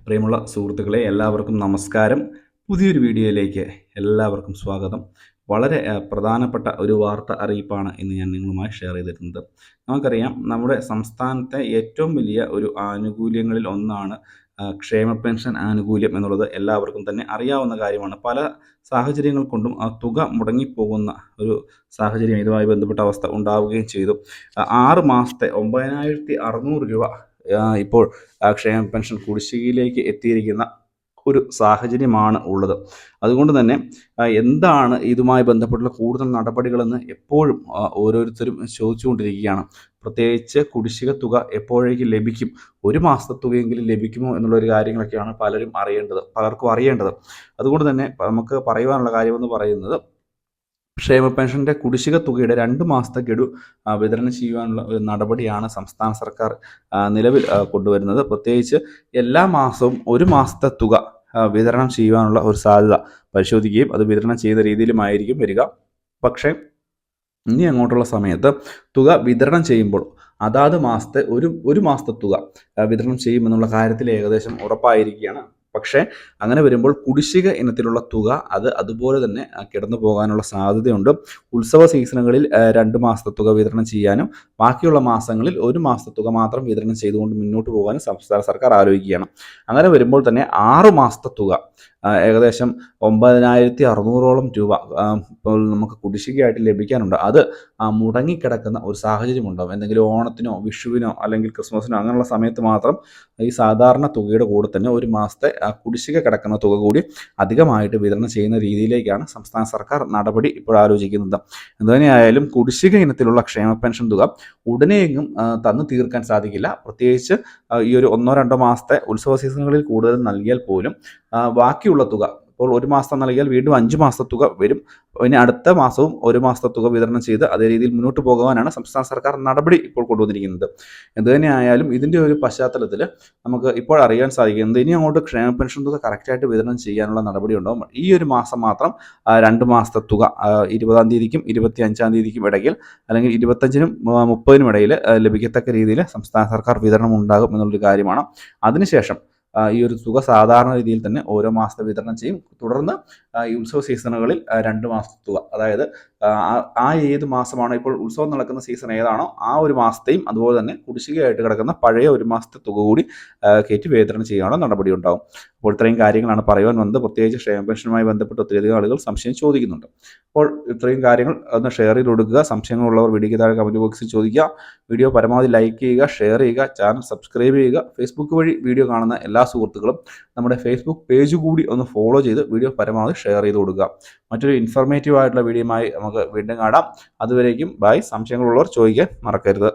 പ്രിയമുള്ള സുഹൃത്തുക്കളെ എല്ലാവർക്കും നമസ്കാരം. പുതിയൊരു വീഡിയോയിലേക്ക് എല്ലാവർക്കും സ്വാഗതം. വളരെ പ്രധാനപ്പെട്ട ഒരു വാർത്ത അറിയിപ്പാണ് ഇന്ന് ഞാൻ നിങ്ങളുമായി ഷെയർ ചെയ്തിരുന്നത്. നമുക്കറിയാം, നമ്മുടെ സംസ്ഥാനത്തെ ഏറ്റവും വലിയ ഒരു ആനുകൂല്യങ്ങളിൽ ഒന്നാണ് ക്ഷേമ പെൻഷൻ ആനുകൂല്യം എന്നുള്ളത് എല്ലാവർക്കും തന്നെ അറിയാവുന്ന കാര്യമാണ്. പല സാഹചര്യങ്ങൾ കൊണ്ടും ആ തുക മുടങ്ങിപ്പോകുന്ന ഒരു സാഹചര്യം ഇതുമായി ബന്ധപ്പെട്ട അവസ്ഥ ഉണ്ടാവുകയും ചെയ്തു. 6 മാസത്തെ 9600 രൂപ ഇപ്പോൾ ക്ഷേമ പെൻഷൻ കുടിശ്ശികയിലേക്ക് എത്തിയിരിക്കുന്ന ഒരു സാഹചര്യമാണ് ഉള്ളത്. അതുകൊണ്ട് തന്നെ എന്താണ് ഇതുമായി ബന്ധപ്പെട്ടുള്ള കൂടുതൽ നടപടികളെന്ന് എപ്പോഴും ഓരോരുത്തരും ചോദിച്ചുകൊണ്ടിരിക്കുകയാണ്. പ്രത്യേകിച്ച് കുടിശ്ശിക തുക എപ്പോഴേക്ക് ലഭിക്കും, ഒരു മാസത്തെ തുകയെങ്കിലും ലഭിക്കുമോ എന്നുള്ളൊരു കാര്യങ്ങളൊക്കെയാണ് പലർക്കും അറിയേണ്ടത്. അതുകൊണ്ട് തന്നെ നമുക്ക് പറയുവാനുള്ള കാര്യമെന്ന് പറയുന്നത്, ക്ഷേമ പെൻഷൻ്റെ കുടിശ്ശിക തുകയുടെ 2 മാസത്തെ ഗഡു വിതരണം ചെയ്യുവാനുള്ള ഒരു നടപടിയാണ് സംസ്ഥാന സർക്കാർ നിലവിൽ കൊണ്ടുവരുന്നത്. പ്രത്യേകിച്ച് എല്ലാ മാസവും ഒരു മാസത്തെ തുക വിതരണം ചെയ്യുവാനുള്ള ഒരു സാധ്യത പരിശോധിക്കുകയും അത് വിതരണം ചെയ്യുന്ന രീതിയിലുമായിരിക്കും വരിക. പക്ഷേ ഇനി അങ്ങോട്ടുള്ള സമയത്ത് തുക വിതരണം ചെയ്യുമ്പോൾ അതാത് മാസത്തെ ഒരു മാസത്തെ തുക വിതരണം ചെയ്യുമെന്നുള്ള കാര്യത്തിൽ ഏകദേശം ഉറപ്പായിരിക്കുകയാണ്. പക്ഷേ അങ്ങനെ വരുമ്പോൾ കുടിശ്ശിക ഇനത്തിലുള്ള തുക അതുപോലെ തന്നെ കിടന്നു പോകാനുള്ള സാധ്യതയുണ്ട്. ഉത്സവ സീസണുകളിൽ 2 മാസത്തെ തുക വിതരണം ചെയ്യാനും ബാക്കിയുള്ള മാസങ്ങളിൽ ഒരു മാസത്തെ തുക മാത്രം വിതരണം ചെയ്തുകൊണ്ട് മുന്നോട്ട് പോകാനും സംസ്ഥാന സർക്കാർ ആലോചിക്കുകയാണ്. അങ്ങനെ വരുമ്പോൾ തന്നെ 6 മാസത്തെ തുക ഏകദേശം 9600ഓളം രൂപ ഇപ്പോൾ നമുക്ക് കുടിശ്ശികയായിട്ട് ലഭിക്കാനുണ്ട്. അത് മുടങ്ങിക്കിടക്കുന്ന ഒരു സാഹചര്യം ഉണ്ടാകും. എന്തെങ്കിലും ഓണത്തിനോ വിഷുവിനോ അല്ലെങ്കിൽ ക്രിസ്മസിനോ അങ്ങനെയുള്ള സമയത്ത് മാത്രം ഈ സാധാരണ തുകയുടെ കൂടെ തന്നെ ഒരു മാസത്തെ കുടിശ്ശിക കിടക്കുന്ന തുക കൂടി അധികമായിട്ട് വിതരണം ചെയ്യുന്ന രീതിയിലേക്കാണ് സംസ്ഥാന സർക്കാർ നടപടി ഇപ്പോൾ ആലോചിക്കുന്നത്. എന്തുതന്നെയായാലും കുടിശ്ശിക ഇനത്തിലുള്ള ക്ഷേമ പെൻഷൻ തുക ഉടനെയെങ്ങും തന്നു തീർക്കാൻ സാധിക്കില്ല. പ്രത്യേകിച്ച് ഈ ഒരു 1-2 മാസത്തെ ഉത്സവ സീസണുകളിൽ കൂടുതൽ നൽകിയാൽ പോലും ബാക്കിയുള്ള തുക ഇപ്പോൾ ഒരു മാസം നൽകിയാൽ വീണ്ടും 5 മാസത്തെ തുക വരും. ഇനി അടുത്ത മാസവും ഒരു മാസത്തെ തുക വിതരണം ചെയ്ത് അതേ രീതിയിൽ മുന്നോട്ട് പോകാനാണ് സംസ്ഥാന സർക്കാർ നടപടി ഇപ്പോൾ കൊണ്ടുവന്നിരിക്കുന്നത്. എന്തുതന്നെയായാലും ഇതിൻ്റെ ഒരു പശ്ചാത്തലത്തിൽ നമുക്ക് ഇപ്പോൾ അറിയാൻ സാധിക്കുന്നത്, ഇനി അങ്ങോട്ട് ക്ഷേമ പെൻഷൻ തുക കറക്റ്റായിട്ട് വിതരണം ചെയ്യാനുള്ള നടപടി ഉണ്ടാകും. ഈ ഒരു മാസം മാത്രം 2 മാസത്തെ തുക 20-ാം തീയതിക്കും 25-ാം തീയതിക്കും ഇടയിൽ അല്ലെങ്കിൽ 25-നും 30-നും ഇടയിൽ ലഭിക്കത്തക്ക രീതിയിൽ സംസ്ഥാന സർക്കാർ വിതരണം ഉണ്ടാകും എന്നുള്ളൊരു കാര്യമാണ്. അതിനുശേഷം ഈ ഒരു തുക സാധാരണ രീതിയിൽ തന്നെ ഓരോ മാസത്തെ വിതരണം ചെയ്യും. തുടർന്ന് ഈ ഉത്സവ സീസണുകളിൽ 2 മാസത്തെ തുക, അതായത് ഏത് മാസമാണോ ഇപ്പോൾ ഉത്സവം നടക്കുന്ന സീസൺ ഏതാണോ ആ ഒരു മാസത്തെയും അതുപോലെ തന്നെ കുടിശ്ശികയായിട്ട് കിടക്കുന്ന പഴയ ഒരു മാസത്തെ തുക കൂടി കയറ്റി വിതരണം ചെയ്യാനുള്ള നടപടി ഉണ്ടാകും. അപ്പോൾ ഇത്രയും കാര്യങ്ങളാണ് പറയുവാൻ വന്നത്. പ്രത്യേകിച്ച് ക്ഷേമ പെൻഷനുമായി ബന്ധപ്പെട്ട് ഒത്തിരിയധികം ആളുകൾ സംശയം ചോദിക്കുന്നുണ്ട്. അപ്പോൾ ഇത്രയും കാര്യങ്ങൾ ഒന്ന് ഷെയർ ചെയ്ത് കൊടുക്കുക. സംശയങ്ങളുള്ളവർ വീഡിയോയ്ക്ക് താഴെ കമൻറ്റ് ബോക്സിൽ ചോദിക്കുക. വീഡിയോ പരമാവധി ലൈക്ക് ചെയ്യുക, ഷെയർ ചെയ്യുക, ചാനൽ സബ്സ്ക്രൈബ് ചെയ്യുക. ഫേസ്ബുക്ക് വഴി വീഡിയോ കാണുന്ന എല്ലാ സുഹൃത്തുക്കളും നമ്മുടെ ഫേസ്ബുക്ക് പേജ് കൂടി ഒന്ന് ഫോളോ ചെയ്ത് വീഡിയോ പരമാവധി ഷെയർ ചെയ്ത് കൊടുക്കുക. മറ്റൊരു ഇൻഫോർമേറ്റീവ് ആയിട്ടുള്ള വീഡിയോയുമായി നമുക്ക് വീണ്ടും കാണാം. അതുവരേക്കും ബൈ. സംശയങ്ങളുള്ളവർ ചോദിക്കാൻ മറക്കരുത്.